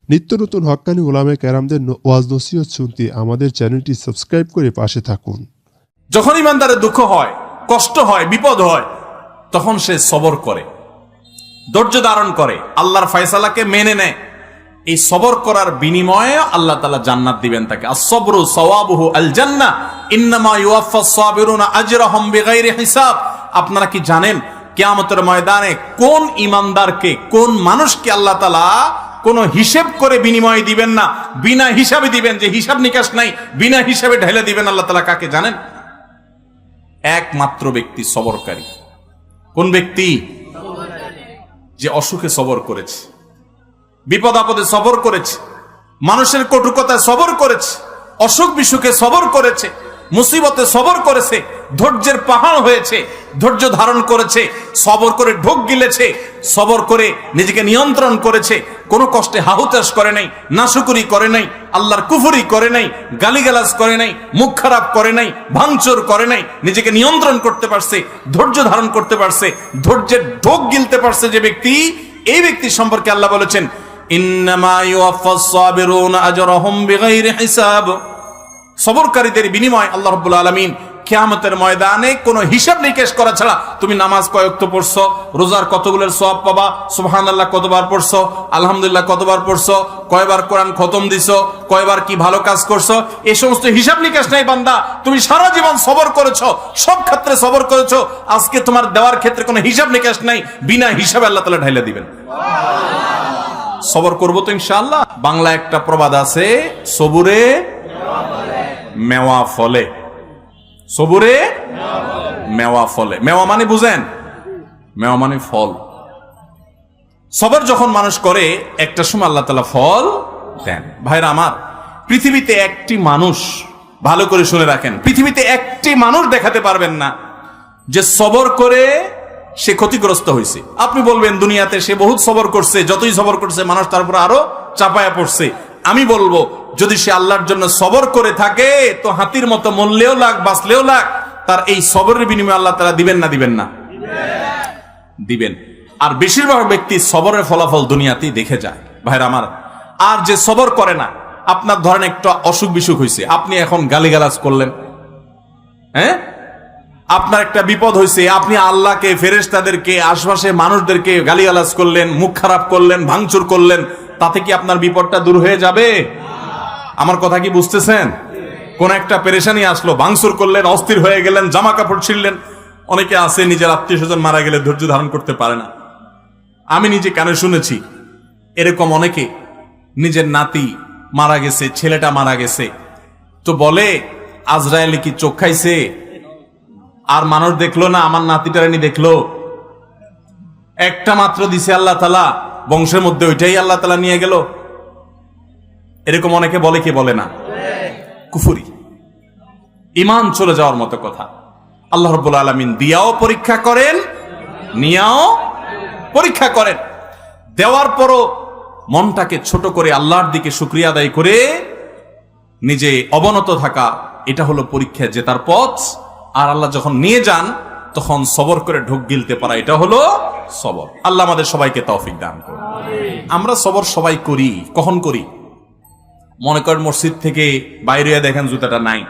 নিত্য নতুন হক্কানি উলামায়ে কেরামদের ওয়াজ নসিহত শুনতে আমাদের চ্যানেলটি সাবস্ক্রাইব করে পাশে থাকুন। যখন ইমানদারের দুঃখ হয়, কষ্ট হয়, বিপদ হয়, তখন সে সবর করে, ধৈর্য ধারণ করে, আল্লাহর ফয়সালাকে মেনে নেয়। এই সবর করার বিনিময়ে আল্লাহ তাআলা জান্নাত দিবেন তাকে। আস-সাবরু সাওয়াবুহু আল জান্নাহ ইন্নামা ইউওয়াফাস সাবিরুনা আজরাহুম বিগাইরি হিসাব। আপনারা কি জানেন কিয়ামতের ময়দানে কোন ইমানদারকে, কোন মানুষকে আল্লাহ তাআলা কোন হিসাব করে বিনিময় দিবেন না, বিনা হিসাবে দিবেন, যে হিসাব নিকাশ নাই, বিনা হিসাবে ঢেলে দিবেন আল্লাহ তাআলা কাকে জানেন? একমাত্র ব্যক্তি সবরকারী। কোন ব্যক্তি? যে অসুখে সবর করেছে, বিপদ আপদে সবর করেছে, মানুষের কটুকতায় সবর করেছে, অসুখ বিসুখে সবর করেছে, মুসিবতে সবর করেছে, ধৈর্যের পাহাড় হয়েছে, ধৈর্য ধারণ করেছে, সবর করে ঢোক গিলেছে, সবর করে নিজেকে নিয়ন্ত্রণ করেছে, কোনো কষ্টে হাহুতাশ করে নাই, নাশুকুরি করে নাই, আল্লাহর কুফরি করে নাই, গালিগালাজ করে নাই, মুখ খারাপ করে নাই, ভাঙচুর করে নাই, নিজেকে নিয়ন্ত্রণ করতে পারছে, ধৈর্য ধারণ করতে পারছে, ধৈর্যের ঢোক গিলতে পারছে যে ব্যক্তি, এই ব্যক্তি সম্পর্কে আল্লাহ বলেছেন ইন্নামা ইউওয়াফাস সাবিরুনা আজরাহুম বিগাইরি হিসাব। সবরকারীদের বিনিময় আল্লাহ রাব্বুল আলামিন কিয়ামতের ময়দানে কোনো হিসাব নিকেশ করা ছাড়া, তুমি নামাজ কয় ওয়াক্ত পড়ছো, রোজার কতগুলোর সওয়াব পাবা, সুবহানাল্লাহ কতবার পড়ছো, আলহামদুলিল্লাহ কতবার পড়ছো, কয়বার কোরআন খতম দিছো, কয়বার কি ভালো কাজ করছো, এই সমস্ত হিসাব নিকেশ নাই বান্দা। তুমি সারা জীবন সবর করেছো, সব ক্ষেত্রে সবর করেছো, আজকে তোমার দেওয়ার ক্ষেত্রে কোনো হিসাব নিকেশ নাই, বিনা হিসাবে আল্লাহ তাআলা ঢাইলা দিবেন। সবর করবো তো ইনশাআল্লাহ। বাংলা একটা প্রবাদ আছে, সবুরে মেওয়া ফলে। সবুরে মেওয়া ফলে। মেওয়া মানে বুঝেন? মেওয়া মানে ফল। সবর যখন মানুষ করে একটা সময় আল্লাহ তাআলা ফল দেন। ভাইরা আমার, পৃথিবীতে একটি মানুষ, ভালো করে শুনে রাখেন, পৃথিবীতে একটি মানুষ দেখাতে পারবেন না যে সবর করে সে ক্ষতিগ্রস্ত হয়েছে। আপনি বলবেন দুনিয়াতে সে বহুত সবর করছে, যতই সবর করছে মানুষ তার উপর আরো চাপায়া পড়ছে। আমি বলবো যদি সে আল্লাহর জন্য সবর করে থাকে তো হাতির মতো মরলেও লাগ, বাঁচলেও লাগ, তার এই সবরের বিনিময়ে আল্লাহ তাআলা দিবেন না দিবেন না? দিবেন। আর বেশিরভাগ ব্যক্তি সবরের ফলাফল দুনিয়াতেই দেখে যায়। ভাইরা আমার, আর যে সবর করে না, আপনার ধরেন একটা অসুখ বিসুখ হয়েছে, আপনি এখন গালিগালাজ করলেন, হ্যাঁ, আপনার একটা বিপদ হয়েছে, আপনি আল্লাহকে, ফেরেশতাদেরকে, আশপাশে মানুষদেরকে গালিগালাজ করলেন, মুখ খারাপ করলেন, ভাঙচুর করলেন, তাতে কি আপনার বিপদটা দূর হয়ে যাবে? আমার কথা কি বুঝতেছেন? কোন একটা পেরেশানি আসলো, ভাঙচুর করলেন, অস্থির হয়ে গেলেন, জামা কাপড় ছিঁড়লেন। অনেকে আছে নিজের আত্মীয় স্বজন মারা গেলে ধৈর্য ধারণ করতে পারে না। আমি নিজে কানে শুনেছি এরকম অনেকে, নিজের নাতি মারা গেছে, ছেলেটা মারা গেছে, তো বলে আজরায়েল কি চোখ খাইছে? আর মানুষ দেখলো না, আমার নাতিটারানি দেখলো, একটা মাত্র দিছে আল্লাহ তাআলা, বংশের মধ্যে ওইটাই আল্লাহ তাআলা নিয়ে গেল। এরকম অনেকে বলে, কি বলে না? কুফরি, ঈমান চলে যাওয়ার মতো কথা। আল্লাহ রাব্বুল আলামিন দিয়াও পরীক্ষা করেন, নিয়াও পরীক্ষা করেন। দেওয়ার পরও মনটাকে ছোট করে আল্লাহর দিকে শুকরিয়া আদায় করে নিজে অবনত থাকা, এটা হলো পরীক্ষা জেতার পথ। আর আল্লাহ যখন নিয়ে যান তখন সবর করে ঢোক গিলতে পারা, এটা হলো সবর। আল্লাহ আমাদের সবাইকে তৌফিক দান করুন। আমরা সবর সবাই করি। কখন করি? মনে করেন মসজিদ থেকে বাইরে দেখেন জুতাটা নাই,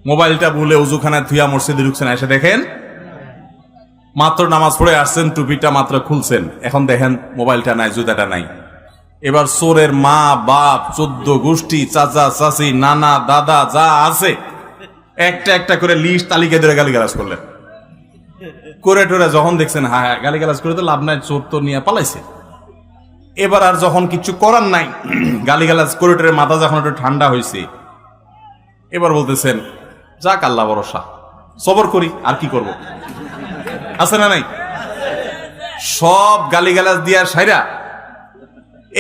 মোবাইলটা ভুলে উজুখানায় থুইয়া মসজিদে ঢুকছেন, এসে দেখেন মাত্র নামাজ পড়ে আসছেন, টুপিটা মাত্র খুলছেন, এখন দেখেন মোবাইলটা নাই, জুতাটা নাই। এবার চোরের মা বাপ, 14 গোষ্ঠী, চাচা চাচি, নানা দাদা যা আছে একটা একটা করে লিস্ট তালিকা ধরে গালিগালাজ করলেন। করে টোরে যখন দেখছেন হ্যাঁ গালিগালাজ করে তো লাভ নাই, চোর তো নিয়ে পালাইছে। এবার আর যখন কিছু করার নাই, গালিগালাজ করে টোরে মাথা যখন একটু ঠান্ডা হয়েছে, এবার বলতেছেন যাক আল্লাহ ভরসা, সবর করি, আর কি করব। আছে না নাই? সব গালিগালাজ দিয়া সাইরা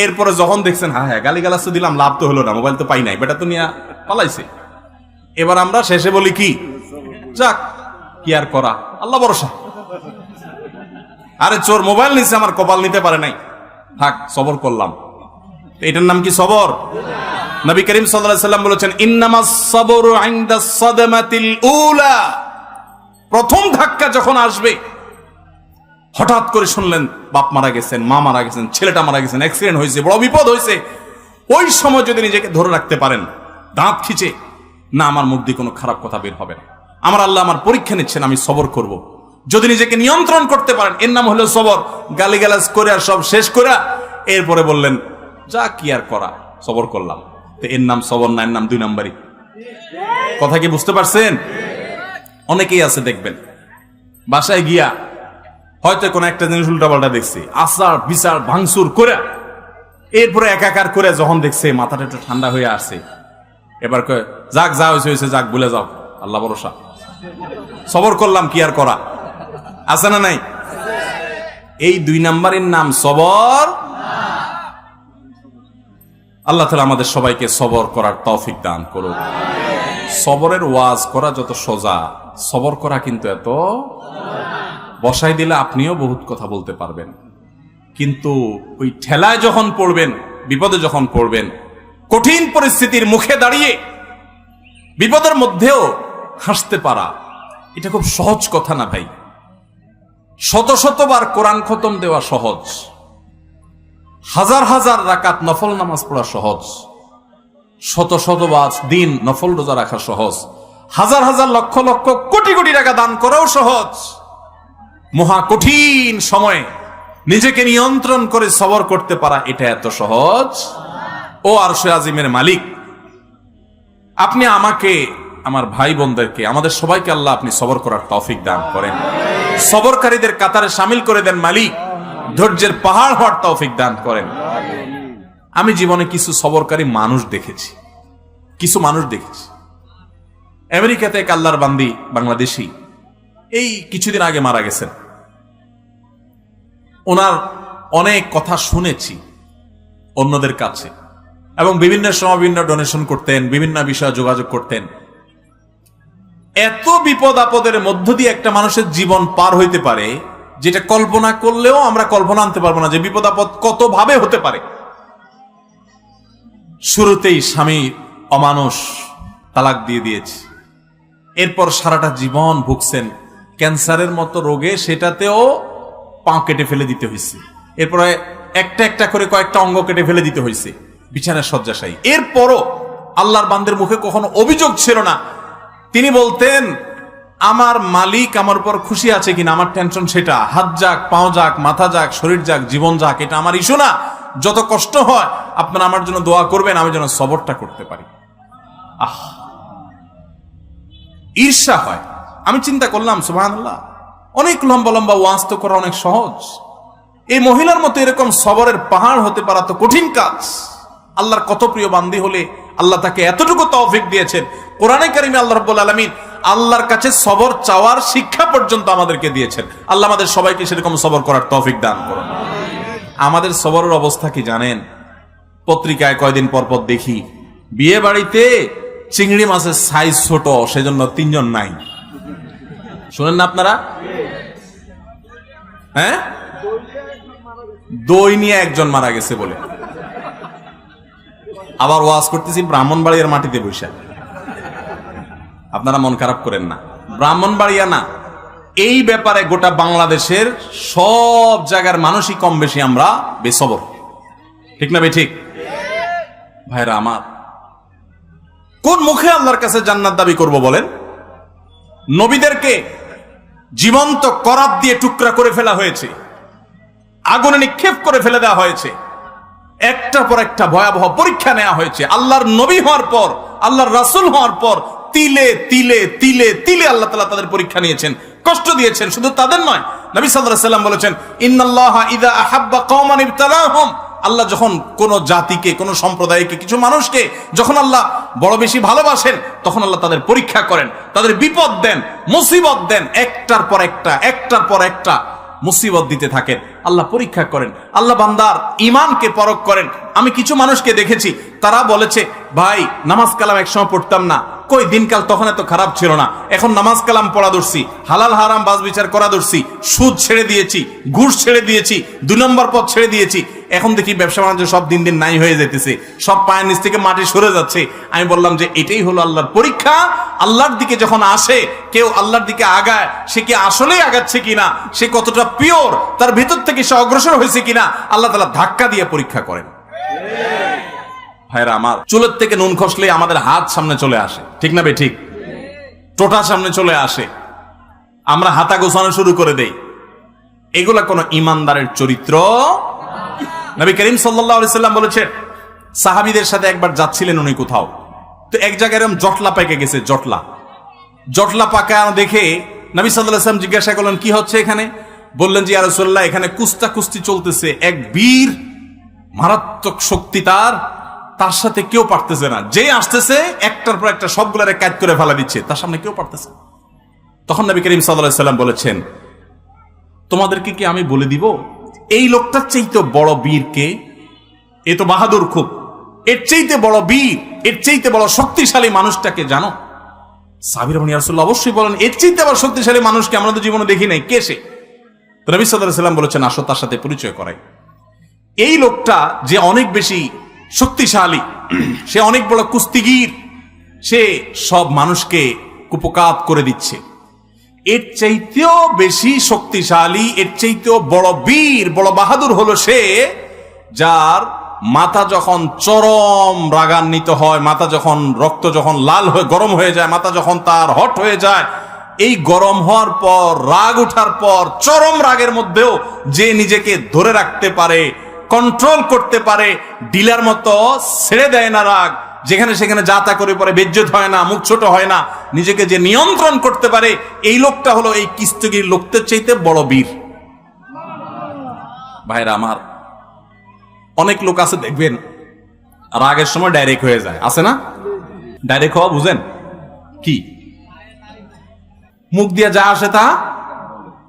এরপরে যখন দেখছেন হ্যাঁ গালিগালাজ তো দিলাম, লাভ তো হলো না, মোবাইল তো পাই নাই, বেটা তো নিয়ে পালাইছে। এবার আমরা শেষে বলি কি, যাক কি আর করা, আল্লাহ ভরসা। আরে চোর মোবাইল নিছে, আমার কপাল নিতে পারে নাই, থাক সবর করলাম। এটার নাম কি সবর? নবী করিম সাল্লাল্লাহু আলাইহি ওয়াসাল্লাম বলেছেন ইন্নামাস সাবরু ইনদাস সাদমাতিল উলা। প্রথম ধাক্কা যখন আসবে, হঠাৎ করে শুনলেন বাপ মারা গেছেন, মা মারা গেছেন, ছেলেটা মারা গেছেন, অ্যাক্সিডেন্ট হয়েছে, বড় বিপদ হয়েছে, ওই সময় যদি নিজেকে ধরে রাখতে পারেন দাঁত খিচে, না আমার মুখ দিয়ে কোনো খারাপ কথা বের হবে না, আমার আল্লাহ আমার পরীক্ষা নিচ্ছেন, আমি সবর করব, যদি নিজেকে নিয়ন্ত্রণ করতে পারেন, এর নাম হলো সবর। গালিগালাজ করে আর সব শেষ করে এরপরে বললেন যা কি আর করা, সবর করলাম, তো এর নাম সবর না, এর নাম 2 নাম্বারই। কথা কি বুঝতে পারছেন? অনেকেই আছে দেখবেন বাসায় গিয়া হয়তো কোনো একটা জিনিস উল্টাপাল্টা দেখছে, আচার বিচার ভাঙচুর করে এরপরে একাকার করে যখন দেখছে মাথাটা একটু ঠান্ডা হয়ে আসছে, এবার কয় যাক যা হয়েছে যাক, ভুলে যাও, আল্লাহ ভরসা, সবর করলাম, কি আর করা, আছে না নাই? এই 2 নাম্বারের নাম সবর। আল্লাহ তাআলা আমাদের সবাইকে সবর করার তৌফিক দান করুন। সবরের ওয়াজ করা যত সোজা, সবর করা কিন্তু এত, বসাই দিলে আপনিও বহুত কথা বলতে পারবেন, কিন্তু ওই ঠেলায় যখন পড়বেন, বিপদে যখন পড়বেন, কঠিন পরিস্থিতির মুখে দাঁড়িয়ে বিপদের মধ্যেও হাসতে পারা, এটা খুব সহজ কথা না ভাই। শত শতবার কোরআন খতম দেওয়া সহজ, হাজার হাজার রাকাত নফল নামাজ পড়া সহজ, শত শতবার দিন নফল রোজা রাখা সহজ, হাজার হাজার লক্ষ লক্ষ কোটি কোটি টাকা দান করাও সহজ। মহা কঠিন সময়ে নিজেকে নিয়ন্ত্রণ করে সবর করতে পারা, এটা এত সহজ। ও আরশে আজিমের মালিক, আপনি আমাকে, আমার ভাই বোনদেরকে, আমাদের সবাইকে আল্লাহ আপনি সবর করার তৌফিক দান করেন, সবরকারীদের কাতারে শামিল করে দেন মালিক, ধৈর্যের পাহাড় হওয়ার তৌফিক দান করেন। আমি জীবনে কিছু সবরকারী মানুষ দেখেছি, কিছু মানুষ দেখেছি। আমেরিকাতে এক আল্লাহর বান্দি বাংলাদেশী এই কিছুদিন আগে মারা গেছেন। ওনার অনেক কথা শুনেছি অন্যদের কাছে, এবং বিভিন্ন সময় বিভিন্ন ডোনেশন করতেন, বিভিন্ন বিষয়ে যোগাযোগ করতেন। এত বিপদ আপদের মধ্য দিয়ে একটা মানুষের জীবন পার হইতে পারে, যেটা কল্পনা করলেও আমরা কল্পনা আনতে পারবো না যে বিপদ আপদ কত ভাবে হতে পারে। শুরুতেই স্বামী অমানুষ, তালাক দিয়ে দিয়েছে, এরপর সারাটা জীবন ভুগছেন ক্যান্সারের মতো রোগে, সেটাতেও পা কেটে ফেলে দিতে হয়েছে, এরপরে একটা একটা করে কয়েকটা অঙ্গ কেটে ফেলে দিতে হয়েছে, বিছানায় শয্যাশায়ী। এরপরও আল্লাহর বান্দের মুখে কখনো অভিযোগ ছিল না। তিনি বলতেন আমার মালিক আমার উপর খুশি আছে কিনা, আমার টেনশন সেটা, হাত যাক, পাও যাক, মাথা যাক, শরীর যাক, জীবন যাক, এটা আমার ইস্যু না। যত কষ্ট হয় আপনারা আমার জন্য দোয়া করবেন, আমি যেন সবরটা করতে পারি। ঈর্ষা হয়। আমি চিন্তা করলাম সুবহানাল্লাহ, অনেক লম্বা লম্বা ওয়াজ তো করা অনেক সহজ, এই মহিলার মতো এরকম সবরের পাহাড় হতে পারা তো কঠিন কাজ। আল্লাহর কত প্রিয় বান্দি হলে আল্লাহ তাকে এতটুকু তৌফিক দিয়েছেন। কোরআনে কারিমে আল্লাহ রাব্বুল আলামিন আল্লাহর কাছে সবর চাওয়ার শিক্ষা পর্যন্ত আমাদেরকে দিয়েছেন। আল্লাহ আমাদের সবাইকে সেরকম সবর করার তৌফিক দান করুন। আমাদের সবরের অবস্থা কি জানেন? পত্রিকায় কয়দিন পর পর দেখি বিয়ে বাড়িতে চিংড়ি মাছের সাইজ ছোট, সেজন্য 3 জন নাই। শুনেন না আপনারা? হ্যাঁ, দই নিয়ে 1 জন মারা গেছে বলে। আবার ওয়াজ করতেছি ব্রাহ্মণবাড়িয়ার মাটিতে বসে। আপনারা মন খারাপ করেন না, ব্রাহ্মণবাড়িয়া না, এই ব্যাপারে গোটা বাংলাদেশের সব জায়গার মানুষই কম বেশি আমরা বেসবর, ঠিক না ভাই? ঠিক ভাইরা আমার, কোন মুখে আল্লাহর কাছে জান্নাত দাবি করব বলেন? নবীদেরকে জীবন্ত করাত দিয়ে টুকরা করে ফেলা হয়েছে, আগুনে নিক্ষেপ করে ফেলে দেওয়া হয়েছে, একটার পর একটা ভয়াবহ পরীক্ষা নেওয়া হয়েছে। আল্লাহর নবী হওয়ার পর, আল্লাহর রাসূল হওয়ার পর তিলে তিলে তিলে তিলে আল্লাহ তাআলা তাদের পরীক্ষা নিয়েছেন, কষ্ট দিয়েছেন। শুধু তাদের নয়, নবী সাল্লাল্লাহু আলাইহি ওয়াসাল্লাম বলেছেন ইন্নাল্লাহা ইযা আহাব্বা কওমান ইবতালাহুম, আল্লাহ যখন কোন জাতিকে, কোন সম্প্রদায়কে, কিছু মানুষকে যখন আল্লাহ বড় বেশি ভালোবাসেন, তখন আল্লাহ তাদের পরীক্ষা করেন, তাদের বিপদ দেন, মুসিবত দেন, একটার পর একটা, একটার পর একটা মুসিবত দিতে থাকেন। আল্লাহ পরীক্ষা করেন, আল্লাহ বান্দার ঈমানকে পরখ করেন। আমি কিছু মানুষকে দেখেছি, তারা বলেছে ভাই নামাজ কালাম একসময় পড়তাম না, কই দিনকাল তখন এত খারাপ ছিল না, এখন নামাজ কালাম পড়া ধরছি, হালাল হারাম বাজ বিচার করা ধরছি, সুদ ছেড়ে দিয়েছি, ঘুষ ছেড়ে দিয়েছি, 2 নম্বর পথ ছেড়ে দিয়েছি, এখন দেখি ব্যবসা বাণিজ্য সব দিন দিন নাই হয়ে যেতেছে, সব পায়ের নিচ থেকে মাটি সরে যাচ্ছে। আমি বললাম যে এটাই হলো আল্লাহর পরীক্ষা। আল্লাহর দিকে যখন আসে কেউ, আল্লাহর দিকে আগায়, সে কি আসলেই আগাচ্ছে কিনা, সে কতটা পিওর, তার ভিতর থেকে সে অগ্রসর হয়েছে কিনা, আল্লাহ তাআলা ধাক্কা দিয়ে পরীক্ষা করেন। ভাইরা আমার, চুলের থেকে নুন খসলে আমাদের হাত সামনে চলে আসে, ঠিক না বে ঠিক? টোটা সামনে চলে আসে, আমরা হাতা গোছানো শুরু করে দেই। এগুলা কোন ইমানদারের চরিত্র। নবী করিম সাল্লাল্লাহু আলাইহি সাল্লাম বলেছেন, সাহাবীদের সাথে একবার যাচ্ছিলেন উনি কোথাও, তো এক জায়গায় এরকম জটলা পেকে গেছে, জটলা পাকা দেখে নবী সাল্লাল্লাহু আলাইহি সাল্লাম জিজ্ঞাসা করলেন কি হচ্ছে এখানে? বললেন যে ইয়া রাসূলুল্লাহ, এখানে কুস্তি চলতেছে, এক বীর মারাত্মক শক্তি, তার সাথে কেউ পারতেছে না, যে আসতেছে একটার পর একটা সবগুলারে কাট করে ফেলা দিচ্ছে, তার সামনে কেউ পারতেছে। তখন নবী করিম সাল্লাল্লাহু আলাইহি সাল্লাম বলেছেন, তোমাদেরকে কি আমি বলে দিব এই লোকটার চাইতে বড় বীর কে? এ তো বাহাদুর খুব, এর চাইতে বড় বীর, এর চাইতে বড় শক্তিশালী মানুষটাকে জানো? সাহাবীরা বলেন, ইয়া রাসূলুল্লাহ অবশ্যই বলেন, এর চাইতে আবার শক্তিশালী মানুষকে আমরা তো জীবনে দেখি নাই, কে সে? তো নবী সাল্লাল্লাহু আলাইহি সাল্লাম বলেছেন, আসো তার সাথে পরিচয় করাই। এই লোকটা যে অনেক বেশি শক্তিশালী, সে অনেক বড় কুস্তিগীর, সে সব মানুষকে কুপকাত করে দিচ্ছে। এর চাইতেও বেশি শক্তিশালী, এর চাইতেও বড় বীর, বড় বাহাদুর হলো সে, যার মাথা যখন চরম রাগান্বিত হয়, মাথা যখন রক্ত যখন লাল হয়ে গরম হয়ে যায়, মাথা যখন তার হট হয়ে যায়, এই গরম হওয়ার পর, রাগ ওঠার পর, চরম রাগের মধ্যেও যে নিজেকে ধরে রাখতে পারে, কন্ট্রোল করতে পারে, ডিলার মতো ছেড়ে দেয় না রাগ, যেখানে সেখানে যা তা করে পরে বেজ্জত হয় না, মুখ ছোট হয় না, নিজেকে যে নিয়ন্ত্রণ করতে পারে, এই লোকটা হলো এই কুস্তিগীর লোকদের চাইতে বড় বীর। ভাইরা আমার, অনেক লোক আছে দেখবেন রাগের সময় ডাইরেক্ট হয়ে যায়, আছে না? ডাইরেক্ট হওয়া বুঝেন কি? মুখ দিয়ে যা আসে তা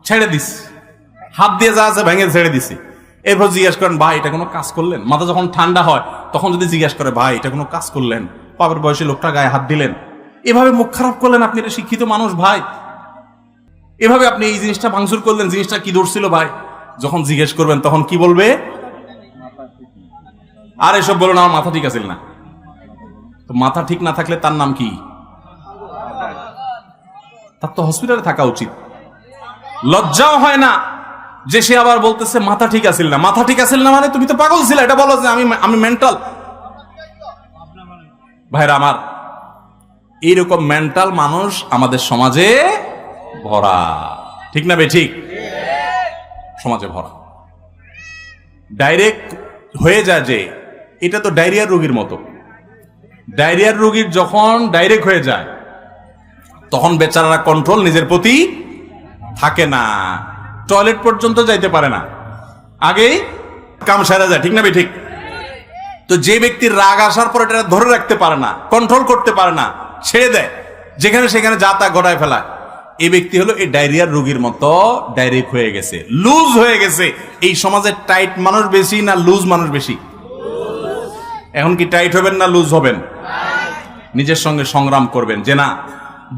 ছেড়ে দিস, হাত দিয়ে যা আছে ভেঙে ছেড়ে দিছি। এরপর জিজ্ঞেস করেন, ভাই এটা কোনো কাজ করলেন? মাথা যখন ঠান্ডা হয় তখন যদি জিজ্ঞেস করে, ভাই এটা কোনো কাজ করলেন? পাপের বয়সে লোকটা গায়ে হাত দিলেন, এভাবে মুখ খারাপ করলেন, আপনি এটা শিক্ষিত মানুষ ভাই, এভাবে আপনি এই জিনিসটা ভাঙচুর করলেন, জিনিসটা কি ধরছিল ভাই? যখন জিজ্ঞেস করবেন তখন কি বলবে? আর এসব বলো না, আমার মাথা ঠিক আছিল না। তো মাথা ঠিক না থাকলে তার নাম কি? তার তো হসপিটালে থাকা উচিত। লজ্জাও হয় না যে সে আবার বলতেছে মাথা ঠিক আছিল না। মাথা ঠিক আছিল না মানে তুমি তো পাগল ছিলে, এটা বলো যে আমি মেন্টাল। ভাইরা আমার, এইরকম মেন্টাল মানুষ আমাদের সমাজে ভরা, ঠিক না বে ঠিক? সমাজে ভরা। ডাইরেক্ট হয়ে যায় যে এটা তো ডায়রিয়ার রোগীর মতো। ডায়রিয়ার রোগীর যখন ডাইরেক্ট হয়ে যায় তখন বেচারারা কন্ট্রোল নিজের প্রতি থাকে না, টয়লেট পর্যন্ত যাইতে পারে না, আগেই কাম সারা যায়, ঠিক না বে ঠিক? তো যে ব্যক্তির রাগ আসার পর এটা ধরে রাখতে পারে না, কন্ট্রোল করতে পারে না, ছেড়ে দেয়, যেখানে সেখানে যা তা গড়ায় ফেলায়, এই ব্যক্তি হলো এই ডায়রিয়ার রোগীর মতো ডাইরেক্ট হয়ে গেছে, লুজ হয়ে গেছে। এই সমাজে টাইট মানুষ বেশি না লুজ মানুষ বেশি? এখন কি টাইট হবেন না লুজ হবেন? নিজের সঙ্গে সংগ্রাম করবেন যে না,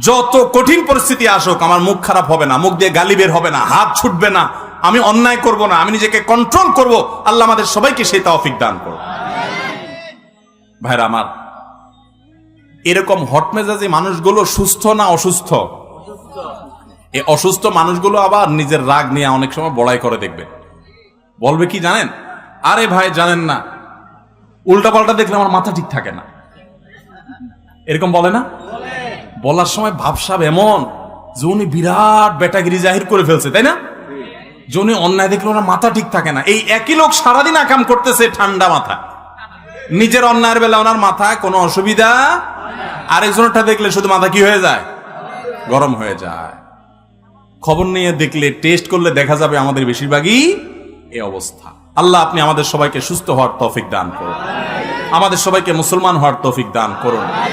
যত কঠিন পরিস্থিতি আসুক আমার মুখ খারাপ হবে না, মুখ দিয়ে গালি বের হবে না, হাত ছুটবে না, আমি অন্যায় করব না, আমি নিজেকে কন্ট্রোল করব। আল্লাহ আমাদের সবাইকে সেই তৌফিক দান করুন। ভাইরা আমার, এরকম হটমেজাজি মানুষগুলো সুস্থ না অসুস্থ? এই অসুস্থ মানুষগুলো আবার নিজের রাগ নিয়ে অনেক সময় বড়াই করে দেখবে, বলবে কি জানেন? আরে ভাই জানেন না, উল্টা পাল্টা দেখলে আমার মাথা ঠিক থাকে না, এরকম বলে না? বলার সময় ভাবসাব এমন যে উনি বিরাট বেটাগিরি জাহির করে ফেলছে, তাই না? যে উনি অন্যায় দেখলে ওনার মাথা ঠিক থাকে না। এই একই লোক সারাদিন আকাম করতেছে ঠান্ডা মাথা, নিজের অন্যায়ের বেলা ওনার মাথায় কোনো অসুবিধা, আরেকজনটা দেখলে শুধু মাথা কি হয়ে যায়? গরম হয়ে যায়। খবর নিয়ে দেখলে, টেস্ট করলে দেখা যাবে আমাদের বেশিরভাগই এই অবস্থা। আল্লাহ আপনি আমাদের সবাইকে সুস্থ হওয়ার তৌফিক দান করুন, আমাদের সবাইকে মুসলমান হওয়ার তৌফিক দান করুন।